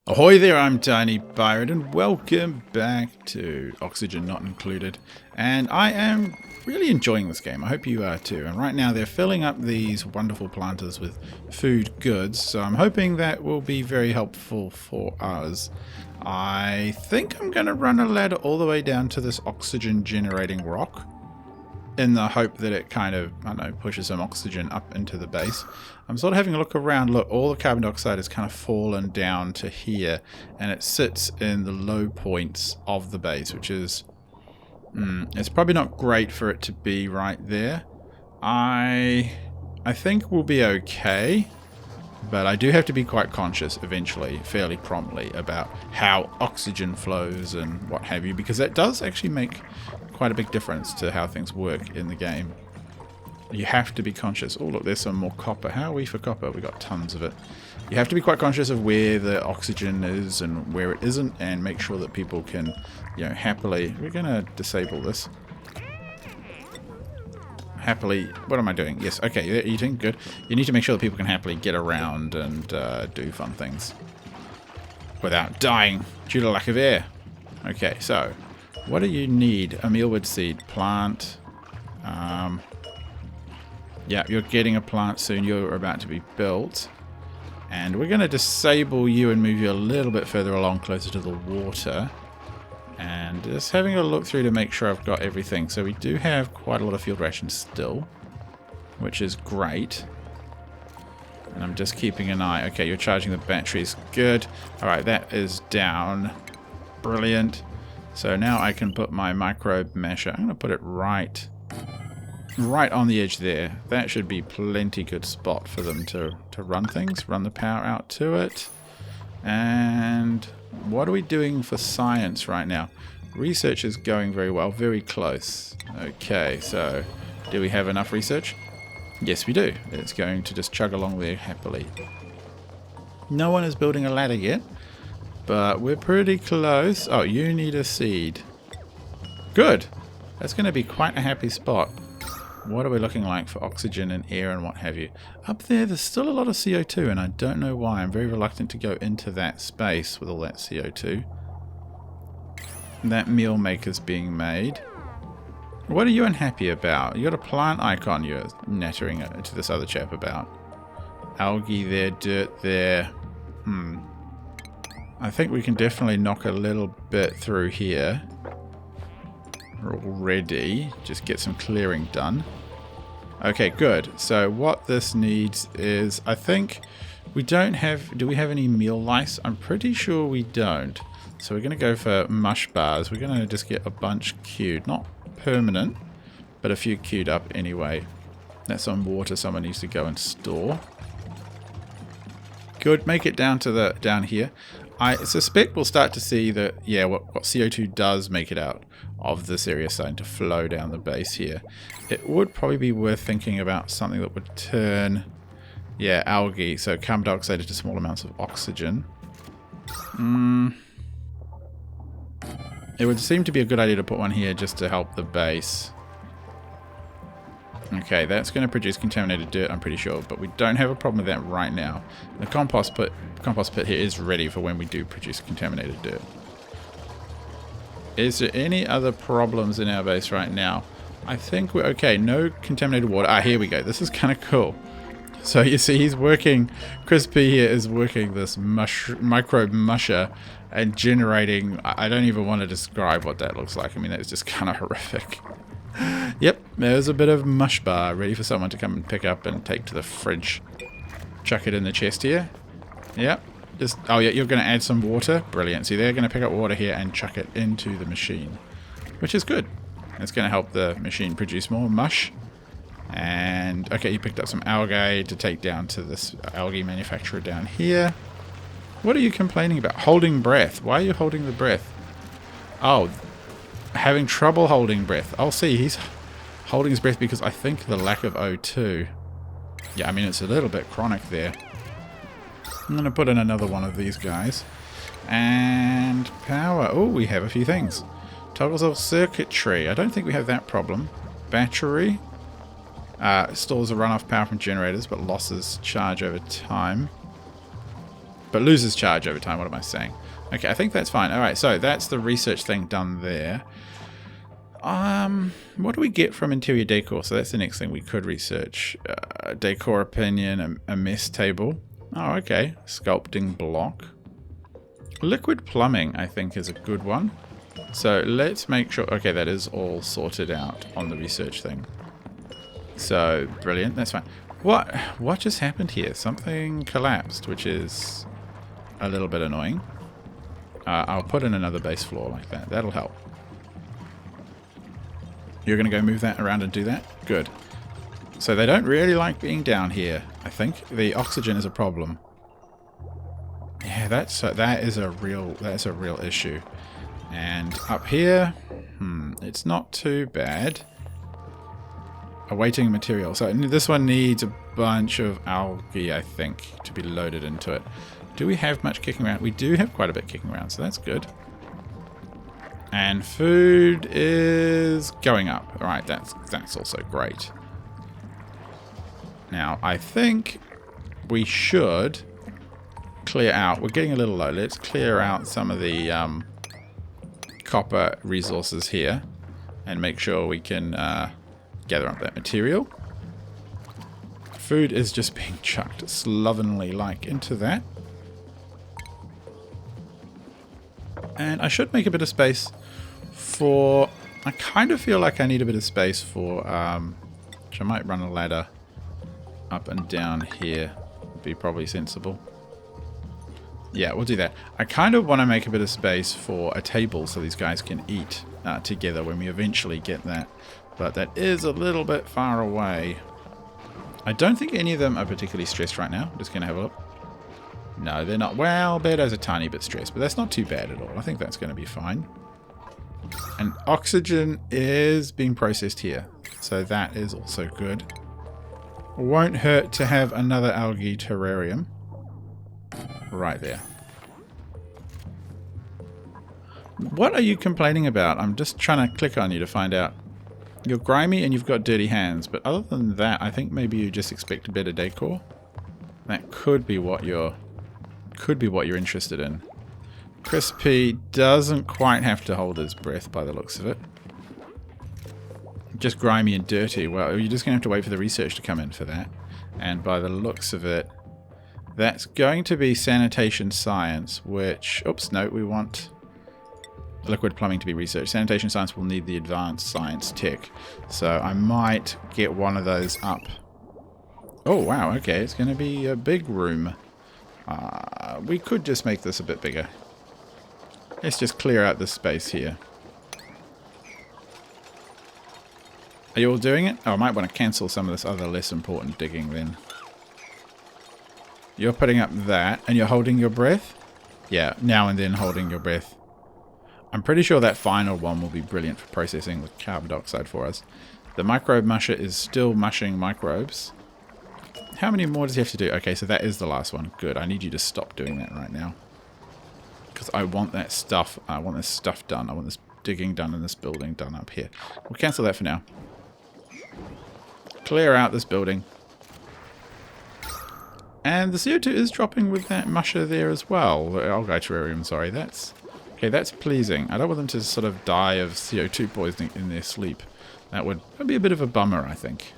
Ahoy there, I'm Tiny Pirate and welcome back to Oxygen Not Included. And I am really enjoying this game. I hope you are too. And right now they're filling up these wonderful planters with food goods, so I'm hoping that will be very helpful for us. I think I'm going to run a ladder all the way down to this oxygen generating rock, in the hope that it kind of, I don't know, pushes some oxygen up into the base. I'm sort of having a look around. Look, all the carbon dioxide has kind of fallen down to here, and it sits in the low points of the base, which is, it's probably not great for it to be right there. I think we'll be okay, but I do have to be quite conscious eventually, fairly promptly, about how oxygen flows and what have you, because that does actually make quite a big difference to how things work in the game. You have to be conscious. Oh look, there's some more copper. How are we for copper? We got tons of it. You have to be quite conscious of where the oxygen is and where it isn't, and make sure that people can, you know, happily... We're going to disable this. Happily... What am I doing? Yes, okay, they're eating. Good. You need to make sure that people can happily get around and do fun things without dying due to lack of air. Okay, so... What do you need? A mealwood seed plant. Yeah, you're getting a plant soon. You're about to be built. And we're going to disable you and move you a little bit further along, closer to the water. And just having a look through to make sure I've got everything. So we do have quite a lot of field rations still, which is great. And I'm just keeping an eye. Okay, you're charging the batteries. Good. Alright, that is down. Brilliant. So now I can put my microbe masher. I'm going to put it right on the edge there. That should be plenty good spot for them to run things, run the power out to it. And what are we doing for science right now? Research is going very well, very close. Okay, so do we have enough research? Yes, we do. It's going to just chug along there happily. No one is building a ladder yet, but we're pretty close. Oh, you need a seed. Good. That's going to be quite a happy spot. What are we looking like for oxygen and air and what have you? Up there, there's still a lot of CO2, and I don't know why. I'm very reluctant to go into that space with all that CO2. That meal maker's being made. What are you unhappy about? You got a plant icon you're nattering it to this other chap about. Algae there, dirt there. I think we can definitely knock a little bit through here already. Just get some clearing done. Okay, good. So what this needs is, I think we don't have... Do we have any meal lice? I'm pretty sure we don't. So we're going to go for mush bars. We're going to just get a bunch queued. Not permanent, but a few queued up anyway. That's some water someone needs to go and store. Good. Make it down to down here. I suspect we'll start to see that, yeah, what CO2 does make it out of this area starting to flow down the base here. It would probably be worth thinking about something that would turn, yeah, algae, so carbon dioxide into small amounts of oxygen. It would seem to be a good idea to put one here just to help the base. Okay, that's going to produce contaminated dirt, I'm pretty sure, but we don't have a problem with that right now. The compost pit here is ready for when we do produce contaminated dirt. Is there any other problems in our base right now? I think we're okay. No contaminated water. Ah, here we go. This is kind of cool. So you see he's working, Crispy here is working this microbe musher and generating, I don't even want to describe what that looks like. I mean, that's just kind of horrific. Yep, there's a bit of mush bar ready for someone to come and pick up and take to the fridge. Chuck it in the chest here. Yep. Just, oh yeah, you're going to add some water. Brilliant. See, they're going to pick up water here and chuck it into the machine, which is good. It's going to help the machine produce more mush. And, okay, you picked up some algae to take down to this algae manufacturer down here. What are you complaining about? Holding breath. Why are you holding the breath? Oh, having trouble holding breath. I'll see. He's holding his breath because I think the lack of O2. Yeah, I mean, it's a little bit chronic there. I'm going to put in another one of these guys. And power. Oh, we have a few things. Toggles of circuitry. I don't think we have that problem. Battery. Stores a runoff power from generators, but losses charge over time. But loses charge over time. What am I saying? Okay, I think that's fine. Alright, so that's the research thing done there. What do we get from interior decor? So that's the next thing we could research. Decor opinion, a mess table. Oh, okay. Sculpting block. Liquid plumbing, I think, is a good one. So let's make sure... Okay, that is all sorted out on the research thing. So, brilliant. That's fine. What just happened here? Something collapsed, which is a little bit annoying. I'll put in another base floor like that. That'll help. You're going to go move that around and do that? Good. So they don't really like being down here, I think. The oxygen is a problem. Yeah, that is a real issue. And up here, it's not too bad. Awaiting material. So this one needs a bunch of algae, I think, to be loaded into it. Do we have much kicking around? We do have quite a bit kicking around, so that's good. And food is going up. All right, that's also great. Now, I think we should clear out. We're getting a little low. Let's clear out some of the copper resources here and make sure we can gather up that material. Food is just being chucked slovenly like into that. And I should make a bit of space for... I kind of feel like I need a bit of space for... which I might run a ladder up and down here. Would be probably sensible. Yeah, we'll do that. I kind of want to make a bit of space for a table so these guys can eat together when we eventually get that. But that is a little bit far away. I don't think any of them are particularly stressed right now. Just going to have a look. No, they're not. Well, Beardo's a tiny bit stressed, but that's not too bad at all. I think that's going to be fine. And oxygen is being processed here, so that is also good. Won't hurt to have another algae terrarium right there. What are you complaining about? I'm just trying to click on you to find out. You're grimy and you've got dirty hands, but other than that, I think maybe you just expect better decor. That could be what you're interested in. Crispy doesn't quite have to hold his breath by the looks of it. Just grimy and dirty. Well, you're just going to have to wait for the research to come in for that. And by the looks of it, that's going to be sanitation science, which... Oops, no, we want liquid plumbing to be researched. Sanitation science will need the advanced science tech. So I might get one of those up. Oh, wow, okay, it's going to be a big room. We could just make this a bit bigger. Let's just clear out this space here. Are you all doing it? Oh, I might want to cancel some of this other less important digging then. You're putting up that, and you're holding your breath? Yeah, now and then holding your breath. I'm pretty sure that final one will be brilliant for processing with carbon dioxide for us. The microbe musher is still mushing microbes. How many more does he have to do? Okay, so that is the last one. Good, I need you to stop doing that right now. Because I want that stuff, I want this stuff done. I want this digging done and this building done up here. We'll cancel that for now. Clear out this building. And the CO2 is dropping with that musher there as well. The algae terrarium, sorry. That's pleasing. I don't want them to sort of die of CO2 poisoning in their sleep. That'd be a bit of a bummer, I think.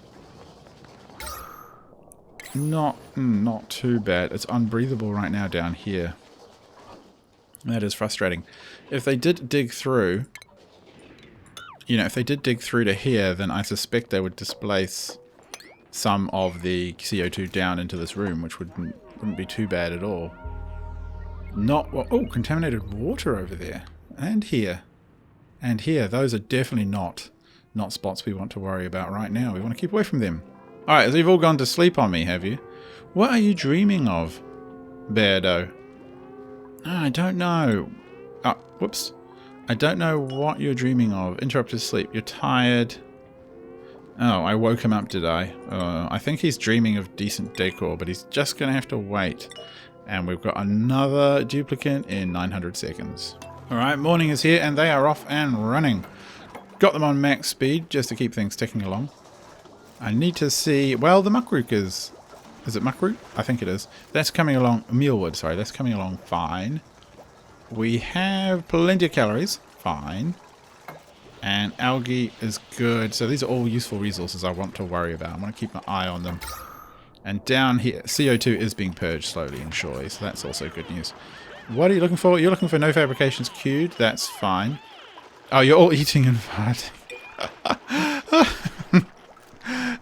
Not too bad. It's unbreathable right now down here. That is frustrating. If they did dig through, if they did dig through to here, then I suspect they would displace some of the CO2 down into this room, which wouldn't be too bad at all. Oh, contaminated water over there. And here. And here. Those are definitely not spots we want to worry about right now. We want to keep away from them. Alright, so you've all gone to sleep on me, have you? What are you dreaming of, Beardo? I don't know. Oh, whoops. I don't know what you're dreaming of. Interrupted sleep. You're tired. Oh, I woke him up, did I? I think he's dreaming of decent decor, but he's just going to have to wait. And we've got another duplicate in 900 seconds. Alright, morning is here, and they are off and running. Got them on max speed, just to keep things ticking along. I need to see... Well, the Muckrook is Is it muckroot? I think it is. That's coming along, mealwood, sorry, that's coming along fine. We have plenty of calories, fine. And algae is good. So these are all useful resources I want to worry about. I want to keep my eye on them. And down here, CO2 is being purged slowly and surely, so that's also good news. What are you looking for? You're looking for no fabrications queued. That's fine. Oh, you're all eating and farting.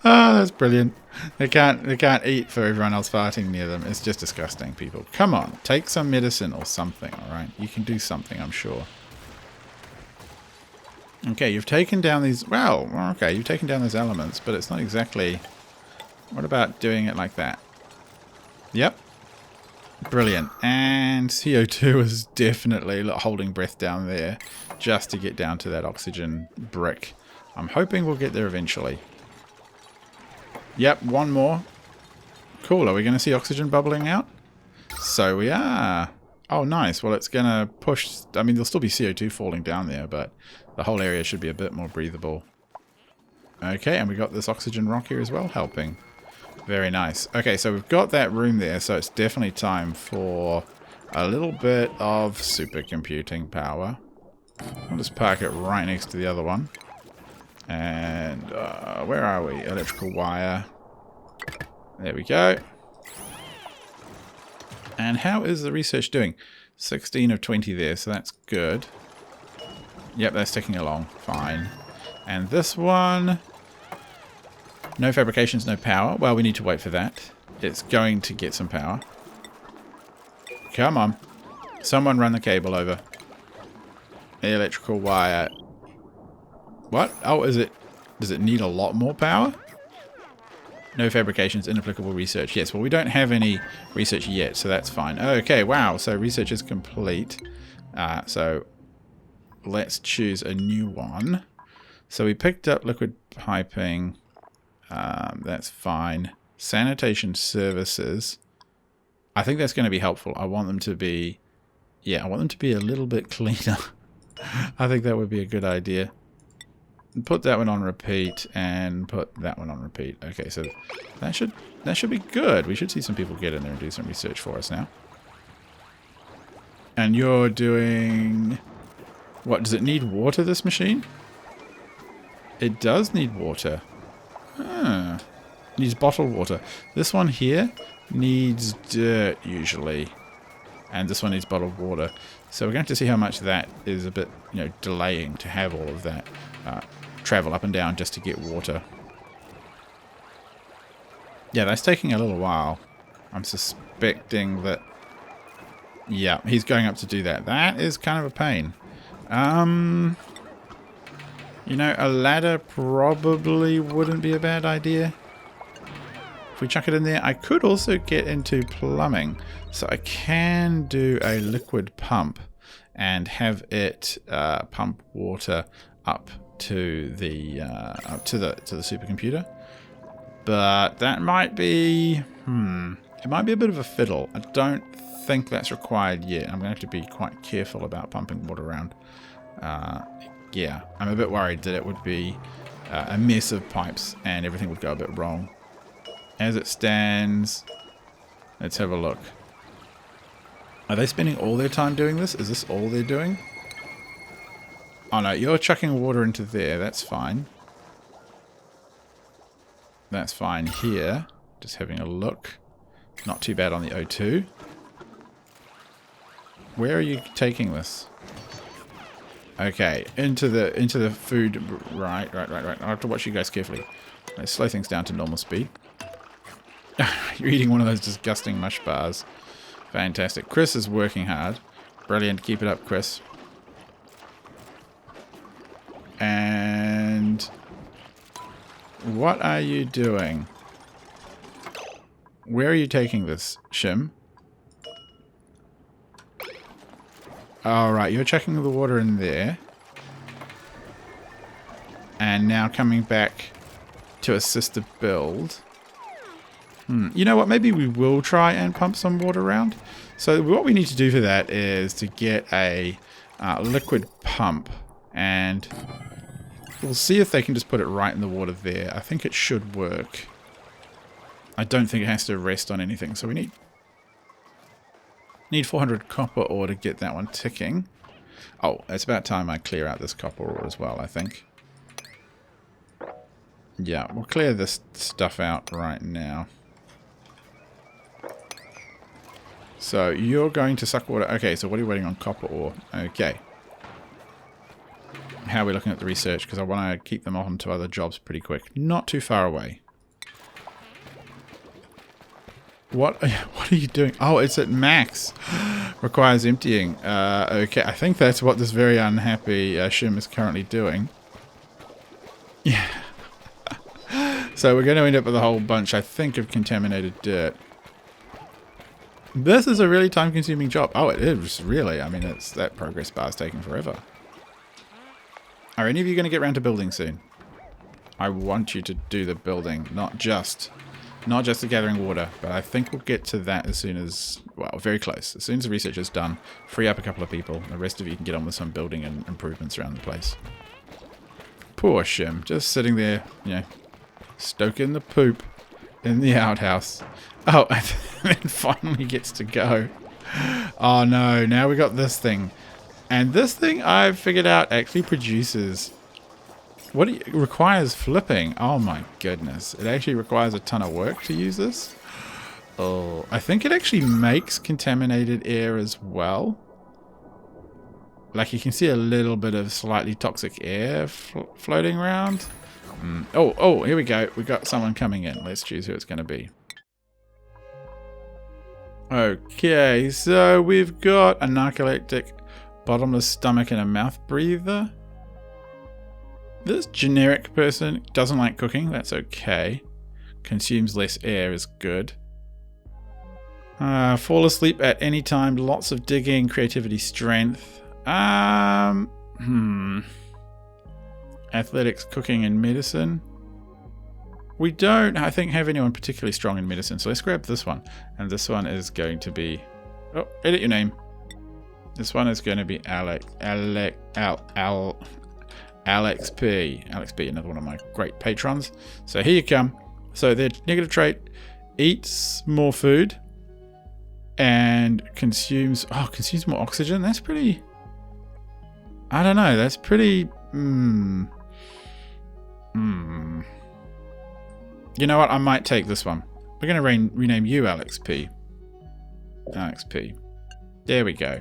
Oh, that's brilliant. They can't eat for everyone else farting near them. It's just disgusting, people. Come on, take some medicine or something, alright? You can do something, I'm sure. Okay, you've taken down these... Well, okay, you've taken down those elements, but it's not exactly... What about doing it like that? Yep. Brilliant. And CO2 is definitely holding breath down there just to get down to that oxygen brick. I'm hoping we'll get there eventually. Yep, one more. Cool, are we going to see oxygen bubbling out? So we are. Oh, nice. Well, it's going to push... I mean, there'll still be CO2 falling down there, but the whole area should be a bit more breathable. Okay, and we got this oxygen rock here as well, helping. Very nice. Okay, so we've got that room there, so it's definitely time for a little bit of supercomputing power. I'll just park it right next to the other one. And where are we? Electrical wire. There we go. And how is the research doing? 16 of 20 there, so that's good. Yep, that's ticking along. Fine. And this one... No fabrications, no power. Well, we need to wait for that. It's going to get some power. Come on. Someone run the cable over. Electrical wire... What? Oh, is it... Does it need a lot more power? No fabrications, inapplicable research. Yes, well, we don't have any research yet, so that's fine. Okay, wow. So research is complete. So let's choose a new one. So we picked up liquid piping. That's fine. Sanitation services. I think that's going to be helpful. I want them to be... Yeah, I want them to be a little bit cleaner. I think that would be a good idea. Put that one on repeat and put that one on repeat. Okay, so that should be good. We should see some people get in there and do some research for us now. And you're doing... What, does it need water, this machine? It does need water. It needs bottled water. This one here needs dirt, usually. And this one needs bottled water. So we're going to have to see how much that is a bit, delaying to have all of that travel up and down just to get water. Yeah, that's taking a little while. I'm suspecting that... Yeah, he's going up to do that. That is kind of a pain. A ladder probably wouldn't be a bad idea. If we chuck it in there, I could also get into plumbing. So I can do a liquid pump and have it pump water up to the supercomputer. But that might be it might be a bit of a fiddle. I don't think that's required yet. I'm going to have to be quite careful about pumping water around. Yeah, I'm a bit worried that it would be a mess of pipes and everything would go a bit wrong. As it stands, let's have a look. Are they spending all their time doing this? Is this all they're doing? Oh no, you're chucking water into there. That's fine. That's fine here. Just having a look. Not too bad on the O2. Where are you taking this? Okay, into the food. Right. I have to watch you guys carefully. Let's slow things down to normal speed. You're eating one of those disgusting mush bars. Fantastic. Chris is working hard. Brilliant. Keep it up, Chris. And what are you doing? Where are you taking this, Shim? Alright, you're checking the water in there. And now coming back to assist the build. You know what? Maybe we will try and pump some water around. So what we need to do for that is to get a liquid pump. And we'll see if they can just put it right in the water there. I think it should work. I don't think it has to rest on anything. So we need 400 copper ore to get that one ticking. Oh, it's about time I clear out this copper ore as well, I think. Yeah, we'll clear this stuff out right now. So you're going to suck water. Okay, so what are you waiting on? Copper ore. Okay. How are we looking at the research? Because I want to keep them on to other jobs pretty quick. Not too far away. What are you doing? Oh, it's at max. Requires emptying. Okay, I think that's what this very unhappy shim is currently doing. Yeah. So we're going to end up with a whole bunch, I think, of contaminated dirt. This is a really time-consuming job. Oh, it is, really. I mean, that progress bar is taking forever. Are any of you going to get around to building soon? I want you to do the building, not just the gathering water, but I think we'll get to that as soon as, well, very close. As soon as the research is done, free up a couple of people. The rest of you can get on with some building and improvements around the place. Poor Shim, just sitting there, you know, stoking the poop in the outhouse. Oh, and then finally gets to go. Oh no, now we got this thing. And this thing I've figured out actually produces... it requires flipping. Oh my goodness. It actually requires a ton of work to use this. Oh, I think it actually makes contaminated air as well. Like you can see a little bit of slightly toxic air floating around. Oh, here we go. We got someone coming in. Let's choose who it's going to be. Okay, so we've got a narcoleptic, bottomless stomach, and a mouth breather. This generic person doesn't like cooking. That's okay. Consumes less air is good. Fall asleep at any time. Lots of digging, creativity, strength. Athletics, cooking, and medicine. We don't, I think, have anyone particularly strong in medicine, so let's grab this one. And this one is going to be... Oh, edit your name. This one is going to be Alex P. Alex P, another one of my great patrons. So here you come. So their negative trait, eats more food and consumes more oxygen. That's pretty... I don't know, that's pretty... You know what? I might take this one. We're going to rename you Alex P. Alex P. There we go.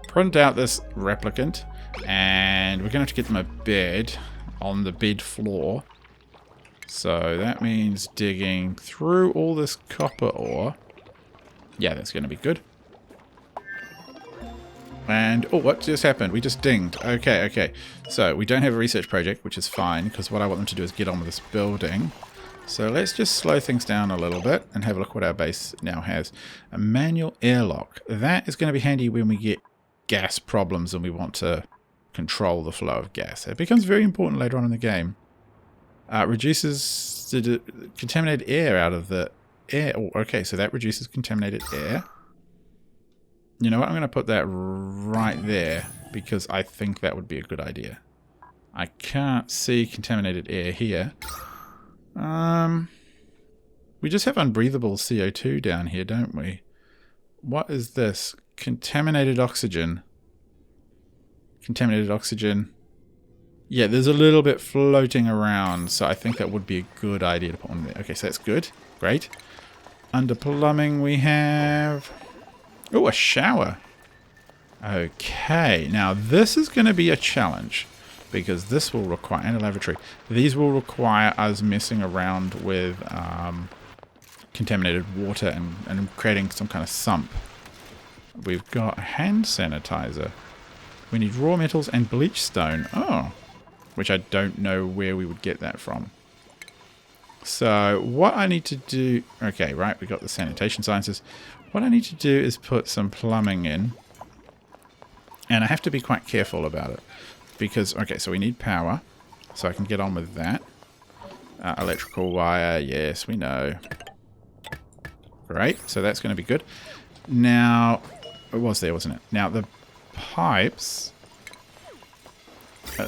Print out this replicant. And we're going to have to get them a bed on the bed floor. So that means digging through all this copper ore. Yeah, that's going to be good. And, oh, what just happened? We just dinged. Okay. So we don't have a research project, which is fine, because what I want them to do is get on with this building. So let's just slow things down a little bit and have a look what our base now has. A manual airlock. That is going to be handy when we get gas problems and we want to control the flow of gas. It becomes very important later on in the game. Reduces the contaminated air out of the air. Oh, okay, so that reduces contaminated air. You know what? I'm going to put that right there because I think that would be a good idea. I can't see contaminated air here. We just have unbreathable CO2 down here, don't we? What is this? Contaminated oxygen. Contaminated oxygen. Yeah, there's a little bit floating around, so I think that would be a good idea to put on there. Okay, so that's good. Great. Under plumbing we have... Oh, a shower. Okay, now this is going to be a challenge. Because this will require, and a lavatory, these will require us messing around with contaminated water and creating some kind of sump. We've got hand sanitizer. We need raw metals and bleach stone. Oh, which I don't know where we would get that from. So what I need to do, okay, right, we got the sanitation sciences. What I need to do is put some plumbing in. And I have to be quite careful about it. Because, okay, so we need power, so I can get on with that. Electrical wire, yes, we know. Great, so that's going to be good. Now, it was there, wasn't it? Now, the pipes.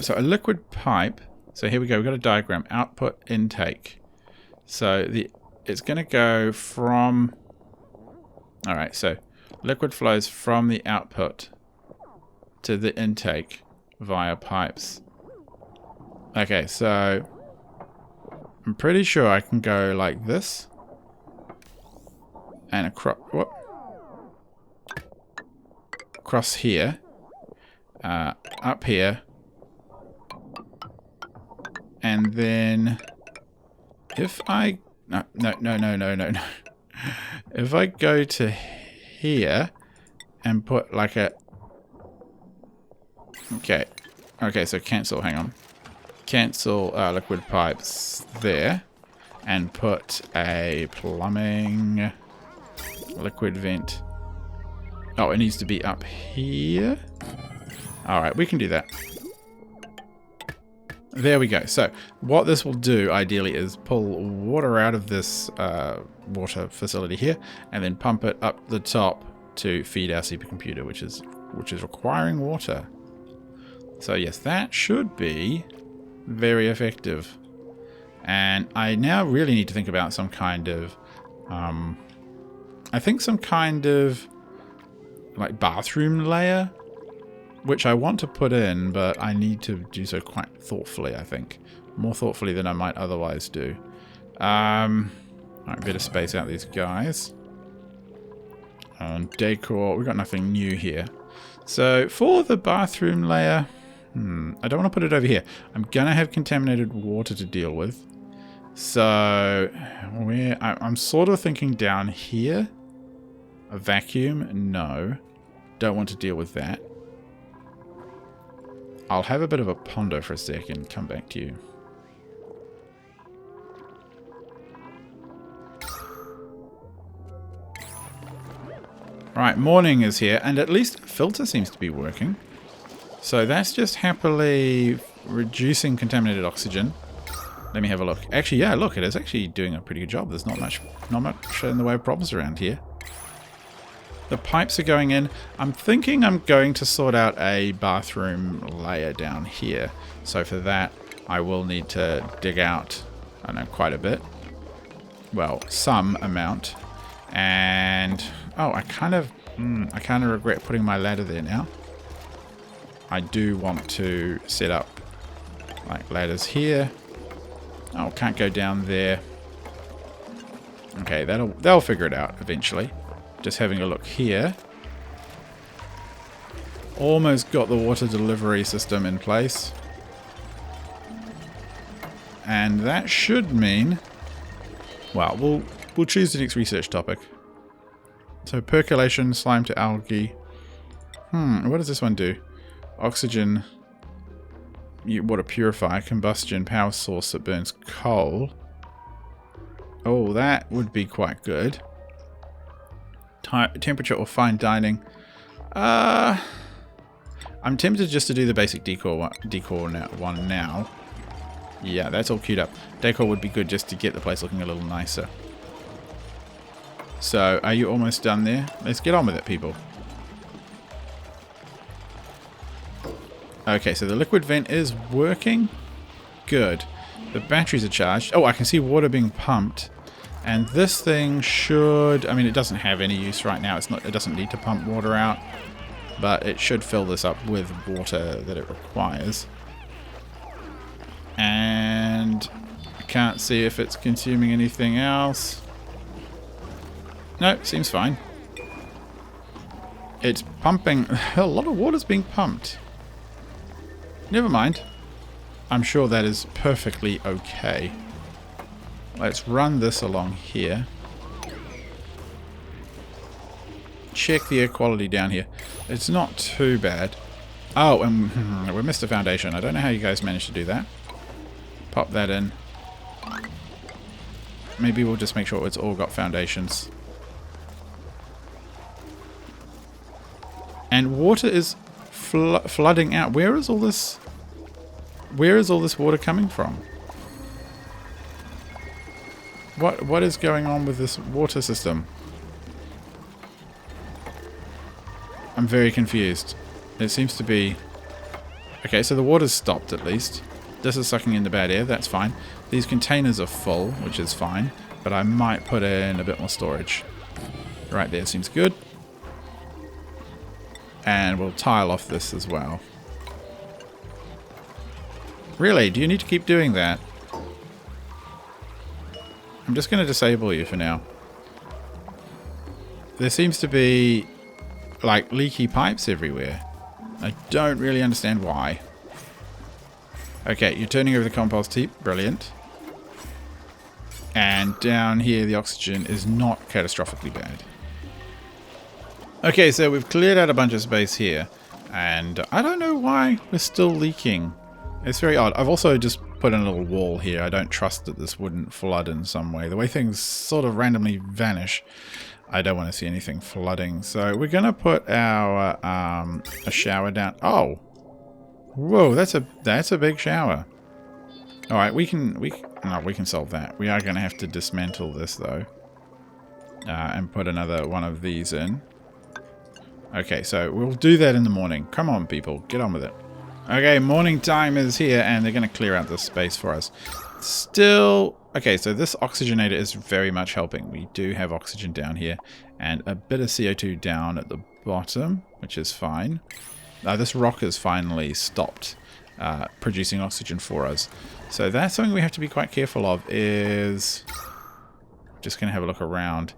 So a liquid pipe. So here we go, we've got a diagram. Output, intake. So the it's going to go from... Alright, so liquid flows from the output to the intake via pipes. Okay, so I'm pretty sure I can go like this. And across here. Up here. And then if I... No. If I go to here and put like a... Okay, so cancel, hang on. Cancel liquid pipes there. And put a plumbing liquid vent. Oh, it needs to be up here. Alright, we can do that. There we go. So, what this will do, ideally, is pull water out of this water facility here, and then pump it up the top to feed our supercomputer, which is requiring water. So, yes, that should be very effective. And I now really need to think about some kind of... I think some kind of like bathroom layer, which I want to put in, but I need to do so quite thoughtfully, I think. More thoughtfully than I might otherwise do. Alright, better space out these guys. And decor, we've got nothing new here. So, for the bathroom layer, I don't want to put it over here. I'm going to have contaminated water to deal with. So, I'm sort of thinking down here. A vacuum? No. Don't want to deal with that. I'll have a bit of a ponder for a second and come back to you. Right, morning is here, and at least the filter seems to be working. So that's just happily reducing contaminated oxygen. Let me have a look. Actually, yeah, look, it is actually doing a pretty good job. There's not much in the way of problems around here. The pipes are going in. I'm thinking I'm going to sort out a bathroom layer down here. So for that, I will need to dig out, I don't know, quite a bit. Well, some amount. And, oh, I kind of regret putting my ladder there now. I do want to set up, like, ladders here. Oh, can't go down there. Okay, they'll figure it out eventually. Just having a look here. Almost got the water delivery system in place. And that should mean... Well, we'll choose the next research topic. So percolation, slime to algae. What does this one do? Oxygen, water purifier, combustion, power source that burns coal. Oh, that would be quite good. Temperature or fine dining. I'm tempted just to do the basic decor one now. Yeah, that's all queued up. Decor would be good just to get the place looking a little nicer. So, are you almost done there? Let's get on with it, people. Okay, so the liquid vent is working. Good. The batteries are charged. Oh, I can see water being pumped. And this thing should... I mean, it doesn't have any use right now. It doesn't need to pump water out. But it should fill this up with water that it requires. And I can't see if it's consuming anything else. No, seems fine. It's pumping... A lot of water's being pumped. Never mind. I'm sure that is perfectly okay. Let's run this along here. Check the air quality down here. It's not too bad. Oh, and we missed a foundation. I don't know how you guys managed to do that. Pop that in. Maybe we'll just make sure it's all got foundations. And water is flooding out. Where is all this water coming from? What is going on with this water system? I'm very confused. It seems to be... Okay, so the water's stopped at least. This is sucking in the bad air, that's fine. These containers are full, which is fine. But but I might put in a bit more storage. Right there seems good. And we'll tile off this as well. Really? Do you need to keep doing that? I'm just going to disable you for now. There seems to be like leaky pipes everywhere. I don't really understand why. Okay, you're turning over the compost heap. Brilliant. And down here the oxygen is not catastrophically bad. Okay, so we've cleared out a bunch of space here. And I don't know why we're still leaking. It's very odd. I've also just put in a little wall here. I don't trust that this wouldn't flood in some way. The way things sort of randomly vanish, I don't want to see anything flooding. So we're going to put our a shower down. Oh, whoa! That's a big shower. All right, we can solve that. We are going to have to dismantle this though, and put another one of these in. Okay, so we'll do that in the morning. Come on, people, get on with it. Okay, morning time is here, and they're going to clear out this space for us. Still, okay, so this oxygenator is very much helping. We do have oxygen down here, and a bit of CO2 down at the bottom, which is fine. This rock has finally stopped producing oxygen for us. So that's something we have to be quite careful of, is... Just going to have a look around.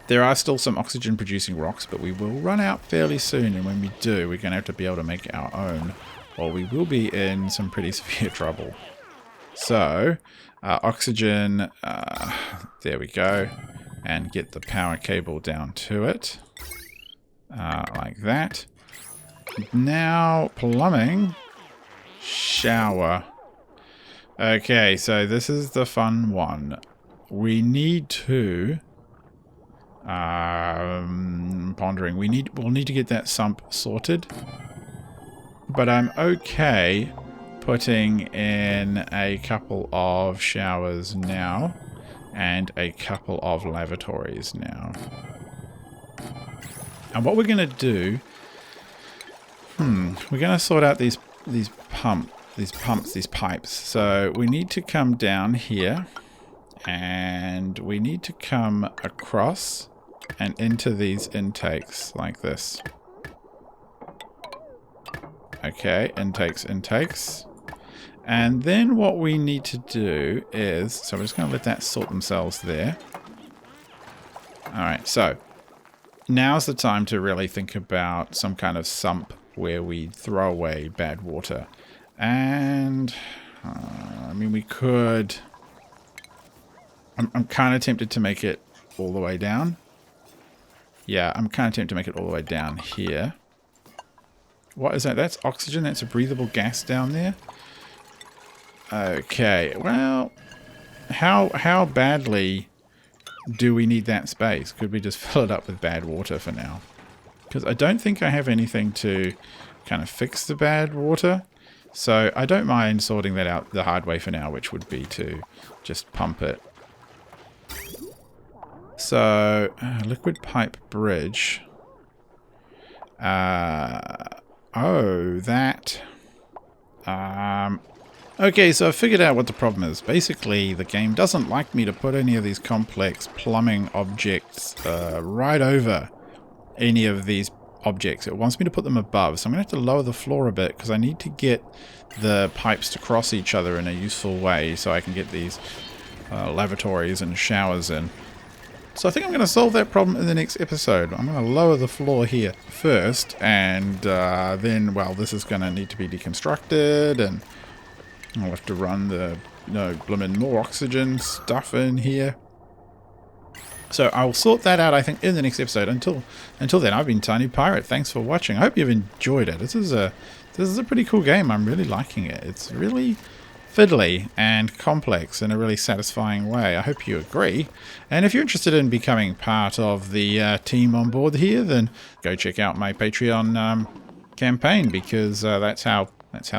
There are still some oxygen-producing rocks, but we will run out fairly soon, and when we do, we're going to have to be able to make our own, or we will be in some pretty severe trouble. So, oxygen, there we go, and get the power cable down to it, like that. Now, plumbing, shower. Okay, so this is the fun one. We need to... pondering. We'll need to get that sump sorted, but I'm okay putting in a couple of showers now and a couple of lavatories now. And what we're going to do, we're going to sort out these pipes. So we need to come down here, and we need to come across and into these intakes like this. Okay, intakes. And then what we need to do is, so we're just going to let that sort themselves there. Alright, so now's the time to really think about some kind of sump where we throw away bad water. And, I mean, we could... I'm kind of tempted to make it all the way down. Yeah, I'm kind of tempted to make it all the way down here. What is that? That's oxygen. That's a breathable gas down there. Okay, well, how badly do we need that space? Could we just fill it up with bad water for now? Because I don't think I have anything to kind of fix the bad water. So I don't mind sorting that out the hard way for now, which would be to just pump it. So, liquid pipe bridge. Oh, that. Okay, so I figured out what the problem is. Basically, the game doesn't like me to put any of these complex plumbing objects right over any of these objects. It wants me to put them above, so I'm going to have to lower the floor a bit because I need to get the pipes to cross each other in a useful way so I can get these lavatories and showers in. So I think I'm going to solve that problem in the next episode. I'm going to lower the floor here first, and then, well, this is going to need to be deconstructed, and I'll have to run the, blimmin' more oxygen stuff in here. So I'll sort that out, I think, in the next episode. Until then, I've been Tiny Pirate. Thanks for watching. I hope you've enjoyed it. This is a pretty cool game. I'm really liking it. It's really fiddly and complex in a really satisfying way. I hope you agree. And if you're interested in becoming part of the team on board here, then go check out my Patreon campaign, because that's how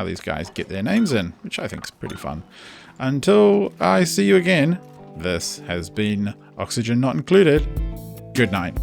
these guys get their names in, which I think is pretty fun. Until I see you again, this has been Oxygen Not Included. Good night.